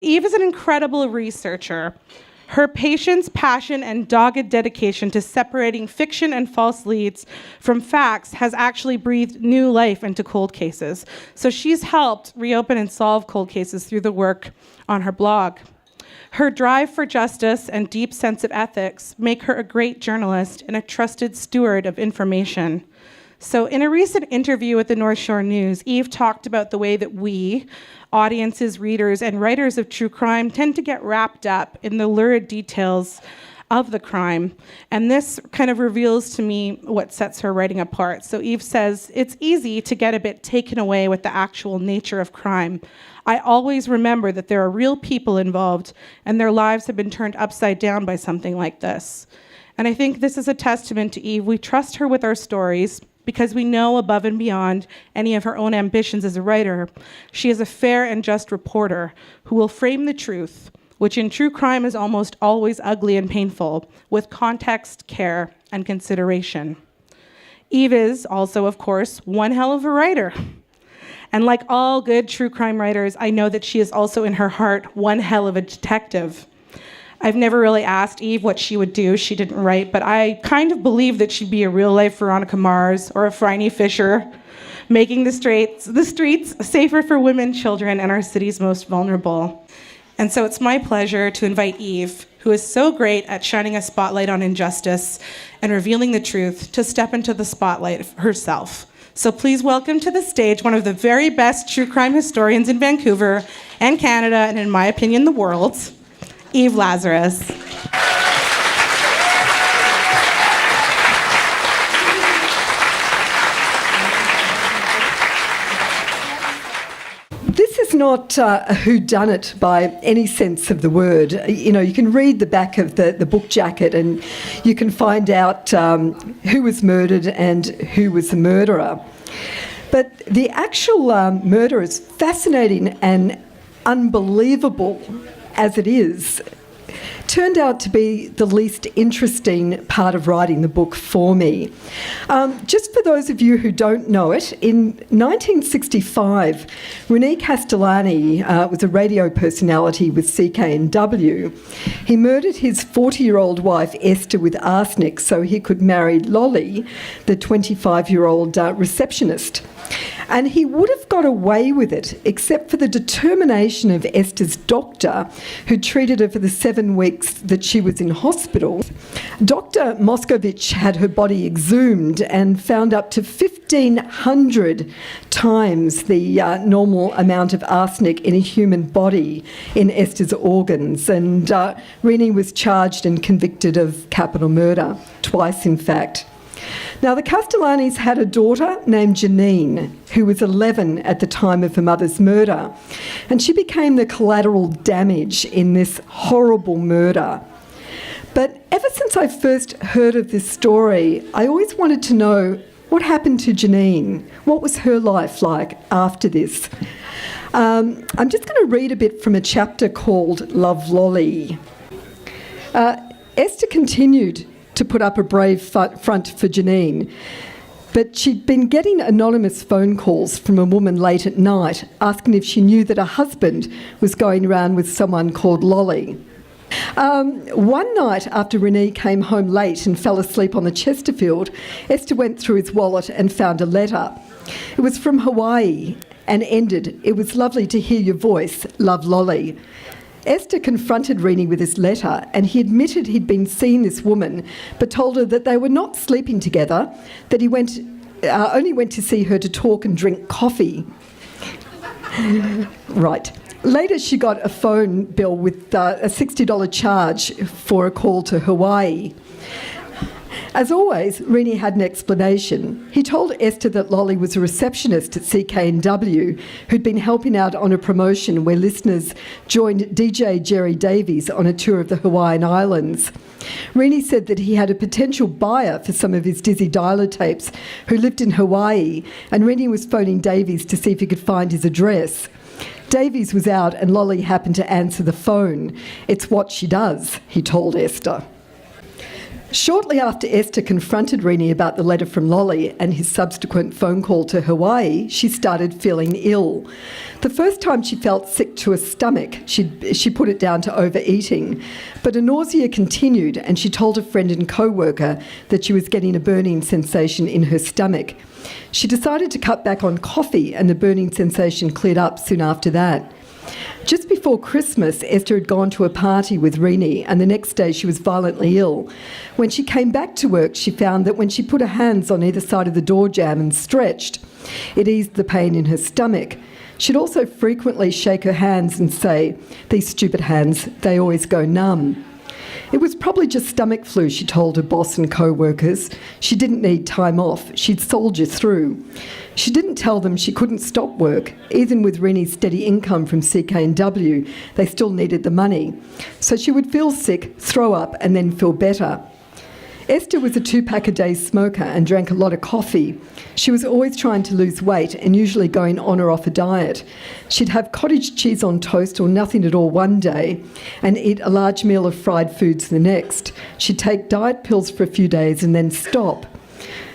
Eve is an incredible researcher. Her patience, passion, and dogged dedication to separating fiction and false leads from facts has actually breathed new life into cold cases. So she's helped reopen and solve cold cases through the work on her blog. Her drive for justice and deep sense of ethics make her a great journalist and a trusted steward of information. So in a recent interview with the North Shore News, Eve talked about the way that we, audiences, readers, and writers of true crime tend to get wrapped up in the lurid details of the crime. And this kind of reveals to me what sets her writing apart. So Eve says, it's easy to get a bit taken away with the actual nature of crime. I always remember that there are real people involved and their lives have been turned upside down by something like this. And I think this is a testament to Eve. We trust her with our stories because we know above and beyond any of her own ambitions as a writer, she is a fair and just reporter who will frame the truth, which in true crime is almost always ugly and painful, with context, care, and consideration. Eve is also, of course, one hell of a writer. And like all good true crime writers, I know that she is also in her heart one hell of a detective. I've never really asked Eve what she would do. She didn't write, but I kind of believe that she'd be a real-life Veronica Mars or a Phryne Fisher, making the streets safer for women, children, and our city's most vulnerable. And so it's my pleasure to invite Eve, who is so great at shining a spotlight on injustice and revealing the truth, to step into the spotlight herself. So please welcome to the stage one of the very best true crime historians in Vancouver and Canada, and in my opinion, the world, Eve Lazarus. This is not a whodunit by any sense of the word. You know, you can read the back of the book jacket and you can find out who was murdered and who was the murderer. But the actual murder is fascinating and unbelievable as it is, turned out to be the least interesting part of writing the book for me. Just for those of you who don't know it, in 1965, Rene Castellani was a radio personality with CKNW. He murdered his 40-year-old wife Esther with arsenic so he could marry Lolly, the 25-year-old receptionist. And he would have got away with it, except for the determination of Esther's doctor, who treated her for the 7 weeks that she was in hospital. Dr. Moscovich had her body exhumed and found up to 1,500 times the normal amount of arsenic in a human body in Esther's organs. And Rene was charged and convicted of capital murder, twice in fact. Now, the Castellanis had a daughter named Jeannine, who was 11 at the time of her mother's murder, and she became the collateral damage in this horrible murder. But ever since I first heard of this story, I always wanted to know what happened to Jeannine. What was her life like after this? I'm just going to read a bit from a chapter called Love Lolly. Esther continued to put up a brave front for Jeannine, but she'd been getting anonymous phone calls from a woman late at night asking if she knew that her husband was going around with someone called Lolly. One night after Rene came home late and fell asleep on the Chesterfield, Esther went through his wallet and found a letter. It was from Hawaii and ended, "It was lovely to hear your voice, love Lolly." Esther confronted Rene with his letter, and he admitted he'd been seeing this woman, but told her that they were not sleeping together, that he only went to see her to talk and drink coffee. Right. Later, she got a phone bill with a $60 charge for a call to Hawaii. As always, Rene had an explanation. He told Esther that Lolly was a receptionist at CKNW who'd been helping out on a promotion where listeners joined DJ Jerry Davies on a tour of the Hawaiian Islands. Rene said that he had a potential buyer for some of his Dizzy Dialer tapes who lived in Hawaii, and Rene was phoning Davies to see if he could find his address. Davies was out and Lolly happened to answer the phone. "It's what she does," he told Esther. Shortly after Esther confronted Rene about the letter from Lolly and his subsequent phone call to Hawaii, she started feeling ill. The first time she felt sick to her stomach, she put it down to overeating, but a nausea continued and she told a friend and co-worker that she was getting a burning sensation in her stomach. She decided to cut back on coffee and the burning sensation cleared up soon after that. Just before Christmas, Esther had gone to a party with Rene and the next day she was violently ill. When she came back to work, she found that when she put her hands on either side of the door jamb and stretched, it eased the pain in her stomach. She'd also frequently shake her hands and say, "These stupid hands, they always go numb." It was probably just stomach flu, she told her boss and co-workers. She didn't need time off. She'd soldier through. She didn't tell them she couldn't stop work. Even with Rene's steady income from CK&W, they still needed the money. So she would feel sick, throw up, and then feel better. Esther was a 2-pack-a-day smoker and drank a lot of coffee. She was always trying to lose weight and usually going on or off a diet. She'd have cottage cheese on toast or nothing at all one day and eat a large meal of fried foods the next. She'd take diet pills for a few days and then stop.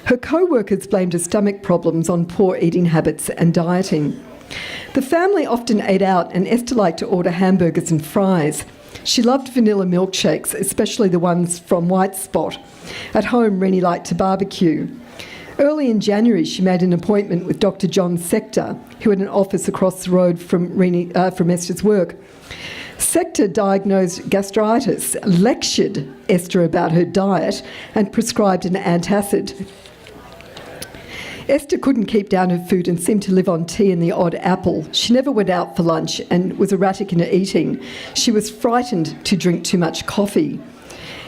Her co-workers blamed her stomach problems on poor eating habits and dieting. The family often ate out and Esther liked to order hamburgers and fries. She loved vanilla milkshakes, especially the ones from White Spot. At home, Rene liked to barbecue. Early in January, she made an appointment with Dr. John Sector, who had an office across the road from Esther's work. Sector diagnosed gastritis, lectured Esther about her diet, and prescribed an antacid. Esther couldn't keep down her food and seemed to live on tea and the odd apple. She never went out for lunch and was erratic in her eating. She was frightened to drink too much coffee.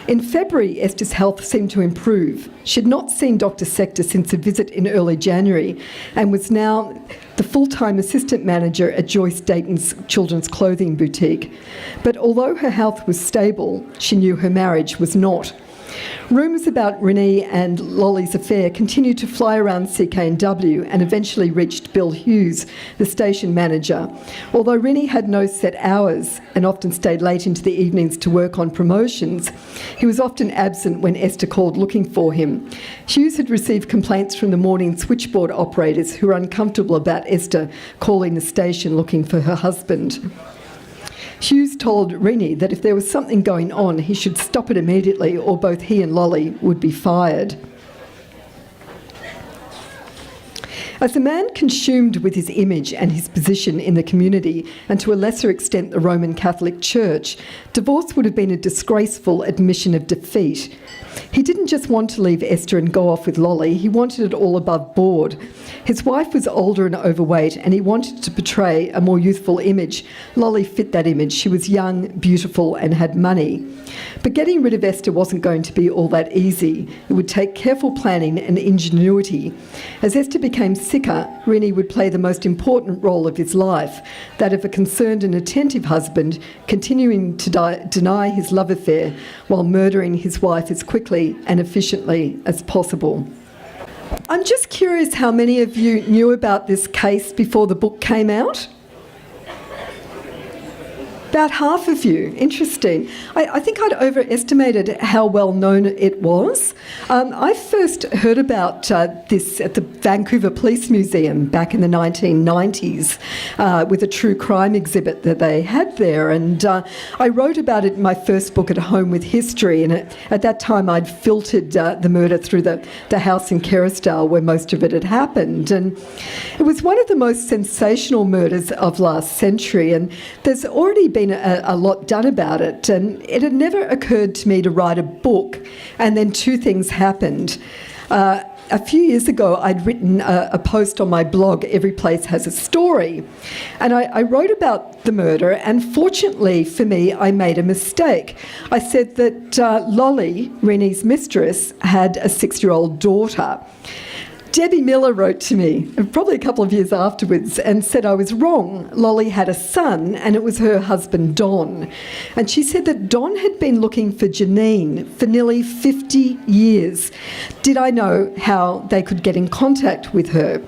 In February, Esther's health seemed to improve. She had not seen Dr. Sector since a visit in early January and was now the full-time assistant manager at Joyce Dayton's children's clothing boutique. But although her health was stable, she knew her marriage was not. Rumours about Rene and Lolly's affair continued to fly around CK&W and eventually reached Bill Hughes, the station manager. Although Rene had no set hours and often stayed late into the evenings to work on promotions, he was often absent when Esther called looking for him. Hughes had received complaints from the morning switchboard operators who were uncomfortable about Esther calling the station looking for her husband. Hughes told Rene that if there was something going on, he should stop it immediately or both he and Lolly would be fired. As a man consumed with his image and his position in the community, and to a lesser extent the Roman Catholic Church, divorce would have been a disgraceful admission of defeat. He didn't just want to leave Esther and go off with Lolly, he wanted it all above board. His wife was older and overweight, and he wanted to portray a more youthful image. Lolly fit that image. She was young, beautiful, and had money. But getting rid of Esther wasn't going to be all that easy. It would take careful planning and ingenuity. As Esther became sicker, Rene would play the most important role of his life, that of a concerned and attentive husband, continuing to deny his love affair while murdering his wife as quickly and efficiently as possible. I'm just curious how many of you knew about this case before the book came out? About half of you. Interesting. I think I'd overestimated how well known it was. I first heard about this at the Vancouver Police Museum back in the 1990s with a true crime exhibit that they had there. And I wrote about it in my first book, At Home with History. And at that time, I'd filtered the murder through the house in Kerrisdale where most of it had happened. And it was one of the most sensational murders of last century. And there's already been a lot done about it, and it had never occurred to me to write a book, and then two things happened. A few years ago, I'd written a post on my blog, Every Place Has a Story, and I wrote about the murder, and fortunately for me, I made a mistake. I said that Lolly, Rene's mistress, had a 6-year-old daughter. Debbie Miller wrote to me, probably a couple of years afterwards, and said I was wrong. Lolly had a son, and it was her husband, Don. And she said that Don had been looking for Jeannine for nearly 50 years. Did I know how they could get in contact with her?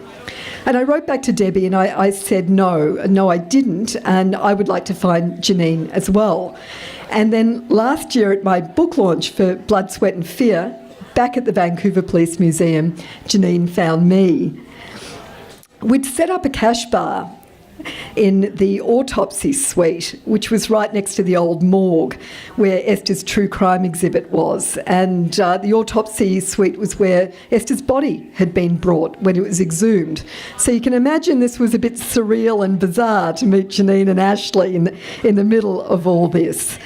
And I wrote back to Debbie and I said, no, I didn't, and I would like to find Jeannine as well. And then last year at my book launch for Blood, Sweat and Fear, back at the Vancouver Police Museum, Jeannine found me. We'd set up a cash bar in the autopsy suite, which was right next to the old morgue where Esther's true crime exhibit was. And the autopsy suite was where Esther's body had been brought when it was exhumed. So you can imagine this was a bit surreal and bizarre to meet Jeannine and Ashley in the middle of all this.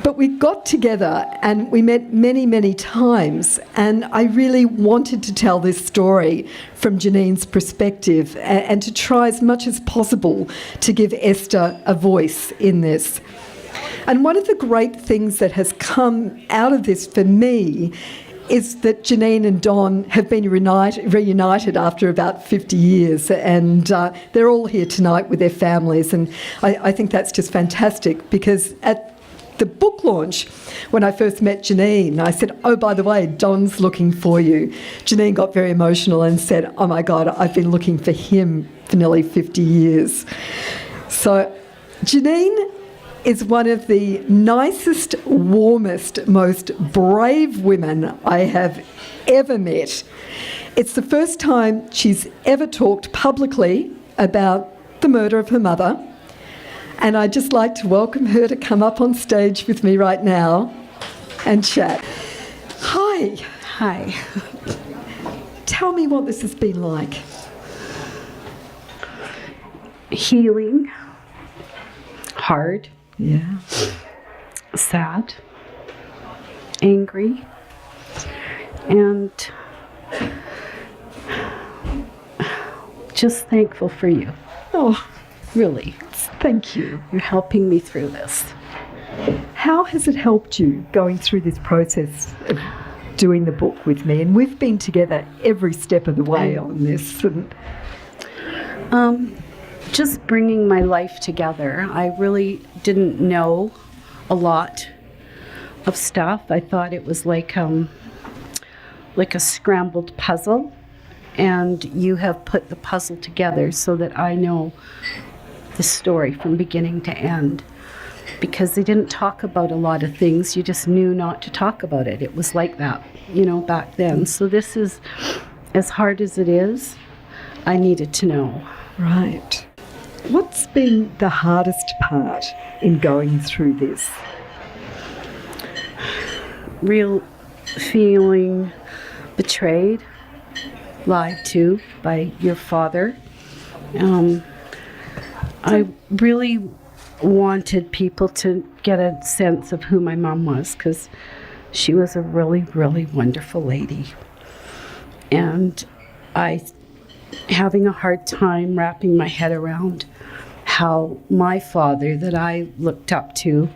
But we got together and we met many, many times, and I really wanted to tell this story from Jeannine's perspective and to try as much as possible to give Esther a voice in this. And one of the great things that has come out of this for me is that Jeannine and Don have been reunited after about 50 years, and they're all here tonight with their families, and I think that's just fantastic, because at the book launch, when I first met Jeannine, I said, oh, by the way, Don's looking for you. Jeannine got very emotional and said, oh my God, I've been looking for him for nearly 50 years. So Jeannine is one of the nicest, warmest, most brave women I have ever met. It's the first time she's ever talked publicly about the murder of her mother. And I'd just like to welcome her to come up on stage with me right now and chat. Hi. Hi. Tell me what this has been like. Healing. Hard. Yeah. Sad. Angry. And just thankful for you. Oh, Really. thank you. You're helping me through this. How has it helped you going through this process of doing the book with me? And we've been together every step of the way on this. And Just bringing my life together. I really didn't know a lot of stuff. I thought it was like a scrambled puzzle, and you have put the puzzle together so that I know the story from beginning to end. Because they didn't talk about a lot of things, you just knew not to talk about it. It was like that, back then. So this is, as hard as it is, I needed to know. right. What's been the hardest part in going through this? Real feeling betrayed, lied to by your father. I really wanted people to get a sense of who my mom was, because she was a really, really wonderful lady. And I having a hard time wrapping my head around how my father that I looked up to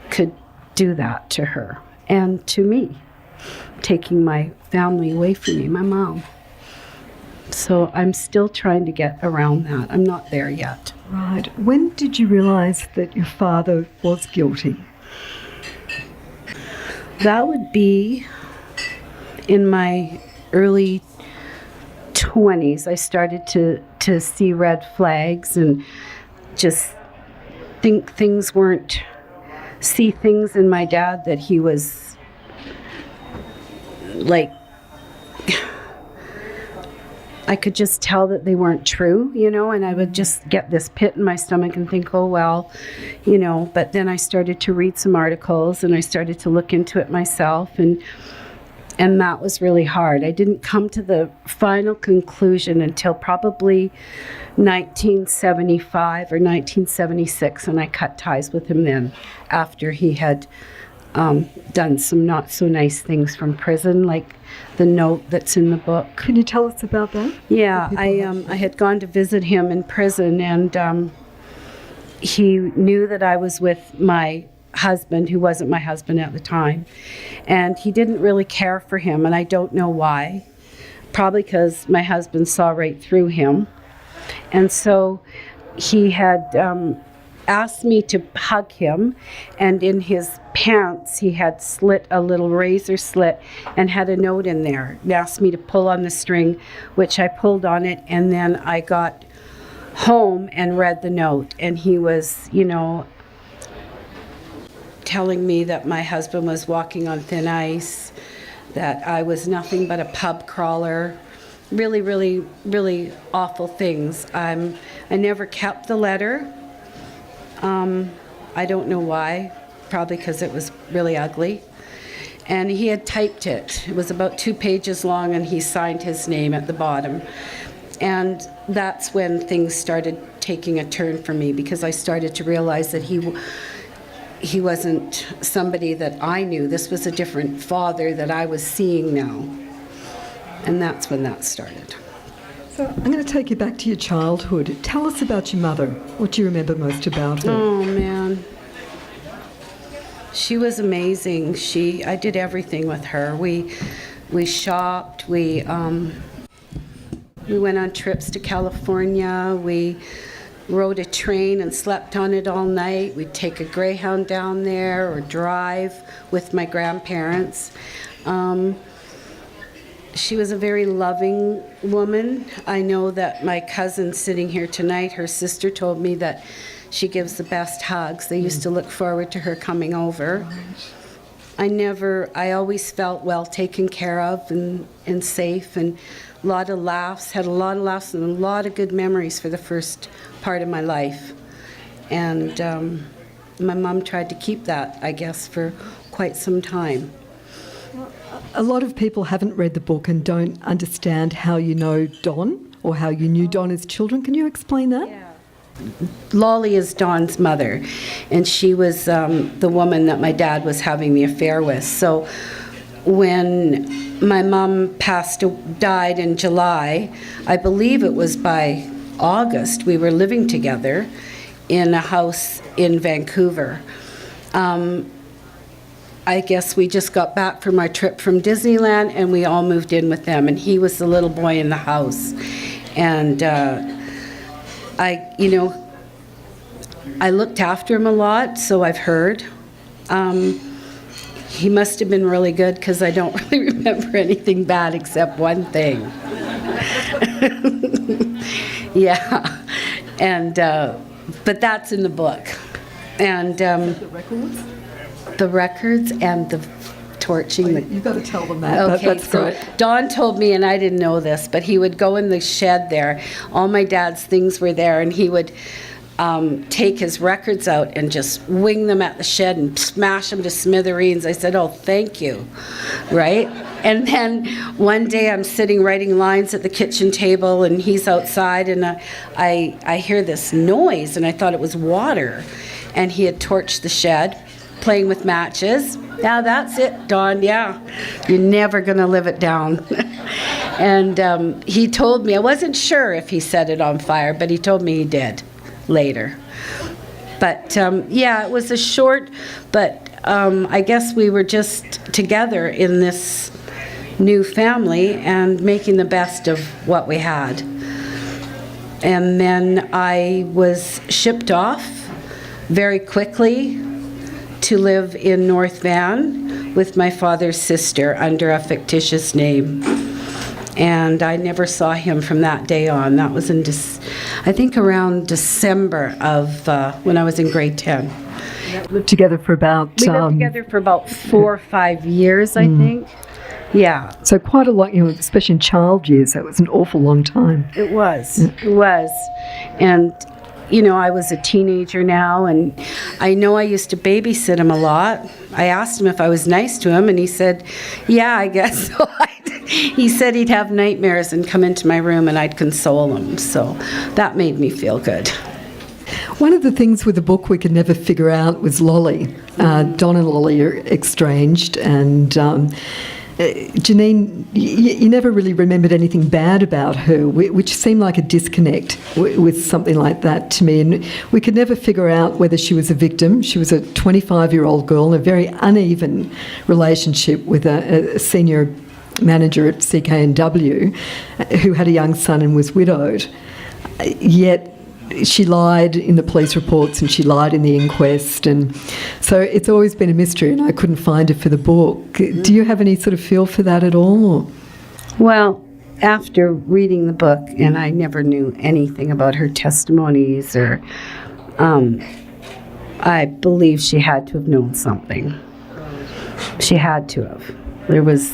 could do that to her and to me, taking my family away from me, my mom. So I'm still trying to get around that. I'm not there yet. Right. When did you realise that your father was guilty? That would be in my early 20s. I started to see red flags and just think things weren't, see things in my dad that he was like, I could just tell that they weren't true, and I would just get this pit in my stomach and think, oh, well, but then I started to read some articles and I started to look into it myself, and that was really hard. I didn't come to the final conclusion until probably 1975 or 1976, and I cut ties with him then, after he had done some not so nice things from prison, like the note that's in the book. Can you tell us about that? Yeah, I had gone to visit him in prison, and he knew that I was with my husband, who wasn't my husband at the time, and he didn't really care for him, and I don't know why. Probably because my husband saw right through him. And so he had asked me to hug him, and in his pants he had slit a little razor slit and had a note in there. He asked me to pull on the string, which I pulled on it, and then I got home and read the note, and he was, telling me that my husband was walking on thin ice, that I was nothing but a pub crawler. Really, really, really awful things. I never kept the letter. I don't know why. Probably because it was really ugly. And he had typed it. It was about 2 pages long, and he signed his name at the bottom. And that's when things started taking a turn for me, because I started to realize that he wasn't somebody that I knew. This was a different father that I was seeing now. And that's when that started. So I'm going to take you back to your childhood. Tell us about your mother. What do you remember most about her? Oh, man. She was amazing. I did everything with her. We shopped. We went on trips to California. We rode a train and slept on it all night. We'd take a Greyhound down there or drive with my grandparents. She was a very loving woman. I know that my cousin sitting here tonight, her sister told me that she gives the best hugs. They used to look forward to her coming over. I always felt well taken care of and safe, and a lot of laughs, had a lot of laughs and a lot of good memories for the first part of my life. And my mom tried to keep that, I guess, for quite some time. A lot of people haven't read the book and don't understand how you know Don or how you knew Don as children. Can you explain that? Yeah. Lolly is Don's mother, and she was the woman that my dad was having the affair with. So when my mom died in July, I believe it was by August, we were living together in a house in Vancouver. I guess we just got back from our trip from Disneyland, and we all moved in with them, and he was the little boy in the house. And I looked after him a lot, so I've heard. He must have been really good, because I don't really remember anything bad except one thing. Yeah, and but that's in the book. And The records? the records and the torching. You've got to tell them that. Okay, That's so great. Don told me, and I didn't know this, but he would go in the shed there. All my dad's things were there, and he would take his records out and just wing them at the shed and smash them to smithereens. I said, oh, thank you, right? And then one day I'm sitting writing lines at the kitchen table, and he's outside, and I hear this noise, and I thought it was water. And he had torched the shed, playing with matches. Yeah, that's it, Don, yeah. You're never going to live it down. And he told me, I wasn't sure if he set it on fire, but he told me he did later. But yeah, it was a short, but I guess we were just together in this new family and making the best of what we had. And then I was shipped off very quickly to live in North Van with my father's sister under a fictitious name. And I never saw him from that day on. That was in, I think, around December of when I was in grade 10. Lived together for about... We lived together for about 4 or 5 years, I think. Yeah. So quite a lot, especially in child years, that was an awful long time. It was. It was. And I was a teenager now, and I know I used to babysit him a lot. I asked him if I was nice to him, and he said, yeah, I guess so. He said he'd have nightmares and come into my room, and I'd console him. So that made me feel good. One of the things with the book we could never figure out was Lolly. Don and Lolly are estranged, and Jeannine, you never really remembered anything bad about her, which seemed like a disconnect with something like that to me. And we could never figure out whether she was a victim. She was a 25-year-old girl in a very uneven relationship with a senior manager at CK&W who had a young son and was widowed. Yet she lied in the police reports and she lied in the inquest, and so it's always been a mystery, and I couldn't find her for the book. Do you have any sort of feel for that at all? Or? Well, after reading the book, and I never knew anything about her testimonies, or I believe she had to have known something. She had to have. There was,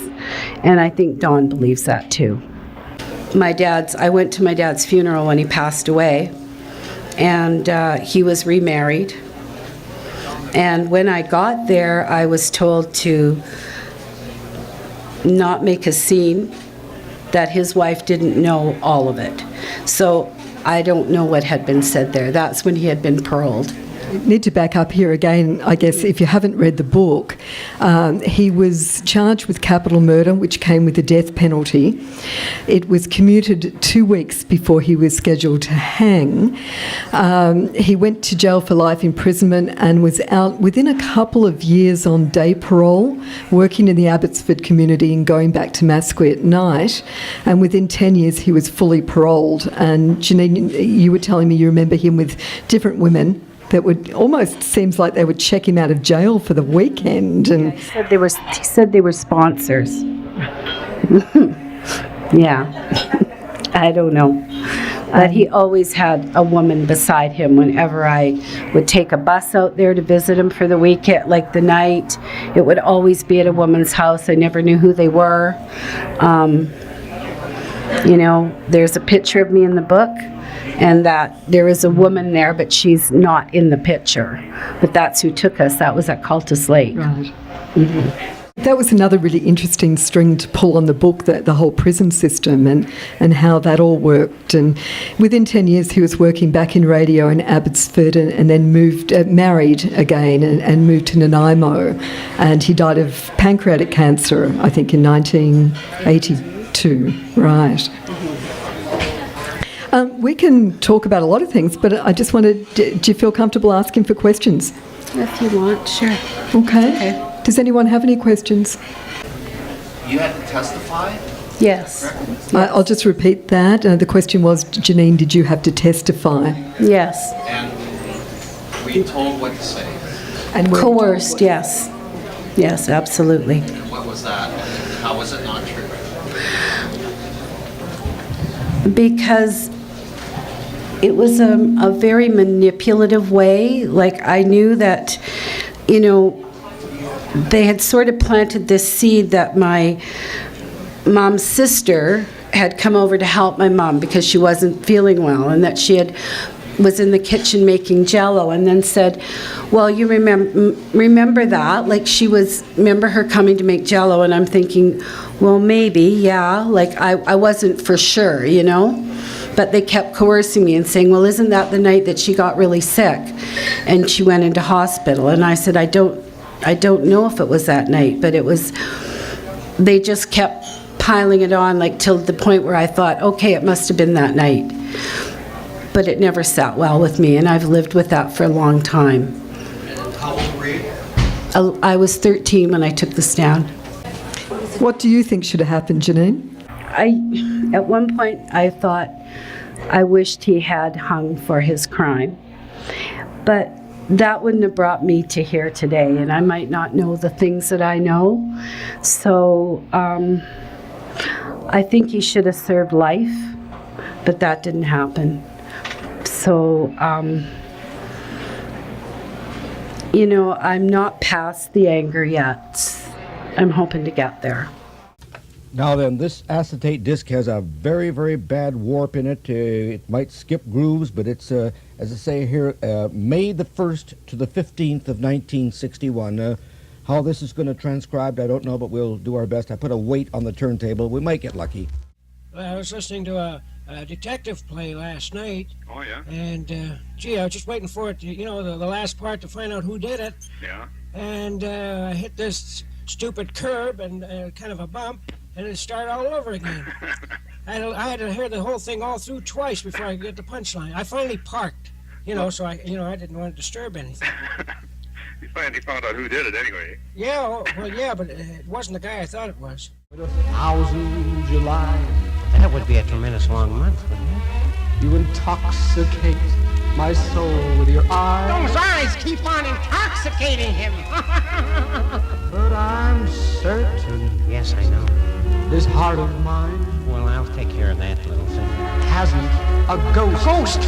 and I think Dawn believes that too. I went to my dad's funeral when he passed away, and he was remarried. And when I got there, I was told to not make a scene, that his wife didn't know all of it. So I don't know what had been said there. That's when he had been paroled. Need to back up here again, I guess, if you haven't read the book. He was charged with capital murder, which came with the death penalty. It was commuted 2 weeks before he was scheduled to hang. He went to jail for life imprisonment and was out within a couple of years on day parole, working in the Abbotsford community and going back to Masque at night. And within 10 years, he was fully paroled. And Jeannine, you were telling me you remember him with different women that would almost seems like they would check him out of jail for the weekend. And he said they were sponsors. Yeah. I don't know. But he always had a woman beside him whenever I would take a bus out there to visit him for the weekend, like the night. It would always be at a woman's house. I never knew who they were. There's a picture of me in the book, and that there is a woman there, but she's not in the picture. But that's who took us. That was at Cultus Lake. Right. Mm-hmm. That was another really interesting string to pull on the book, the whole prison system and how that all worked. And within 10 years, he was working back in radio in Abbotsford and then married again and moved to Nanaimo. And he died of pancreatic cancer, I think, in 1982. Right. We can talk about a lot of things, but I just wanted, do you feel comfortable asking for questions? If you want, sure. Okay. Does anyone have any questions? You had to testify? Yes. I'll just repeat that. The question was, Jeannine, did you have to testify? Yes. And were you told what to say? And coerced, yes. Yes, absolutely. And what was that? And how was it not true? Because it was a very manipulative way. Like, I knew that, they had sort of planted this seed that my mom's sister had come over to help my mom because she wasn't feeling well, and that she was in the kitchen making Jell-O, and then said, well, you remember that? Like, remember her coming to make Jell-O? And I'm thinking, well, maybe, yeah. Like, I wasn't for sure, But they kept coercing me and saying, well, isn't that the night that she got really sick and she went into hospital? And I said, I don't know if it was that night, but they just kept piling it on, like, till the point where I thought, okay, it must have been that night. But it never sat well with me, and I've lived with that for a long time. How old were you? I was 13 when I took the stand. What do you think should have happened, Jeannine? At one point, I thought I wished he had hung for his crime. But that wouldn't have brought me to here today, and I might not know the things that I know. So I think he should have served life, but that didn't happen. So, I'm not past the anger yet. I'm hoping to get there. Now then, this acetate disc has a very, very bad warp in it. It might skip grooves, but it's, as I say here, May the 1st to the 15th of 1961. How this is going to transcribe, I don't know, but we'll do our best. I put a weight on the turntable. We might get lucky. Well, I was listening to a detective play last night. Oh, yeah? And, gee, I was just waiting for it, the last part to find out who did it. Yeah? And I hit this stupid curb and kind of a bump, and it started all over again. I had to hear the whole thing all through twice before I could get the punchline. I finally parked, so I didn't want to disturb anything. You finally found out who did it anyway. Yeah, well, yeah, but it wasn't the guy I thought it was. 1,000 July. That would be a tremendous long month, wouldn't it? You intoxicate my soul with your eyes. Those eyes keep on intoxicating him. But I'm certain Yes, I know. this heart of mine Well, I'll take care of that little thing. hasn't a ghost.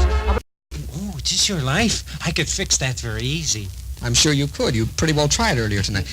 Oh, is this your life? I could fix that very easy. I'm sure you could. You pretty well tried earlier tonight.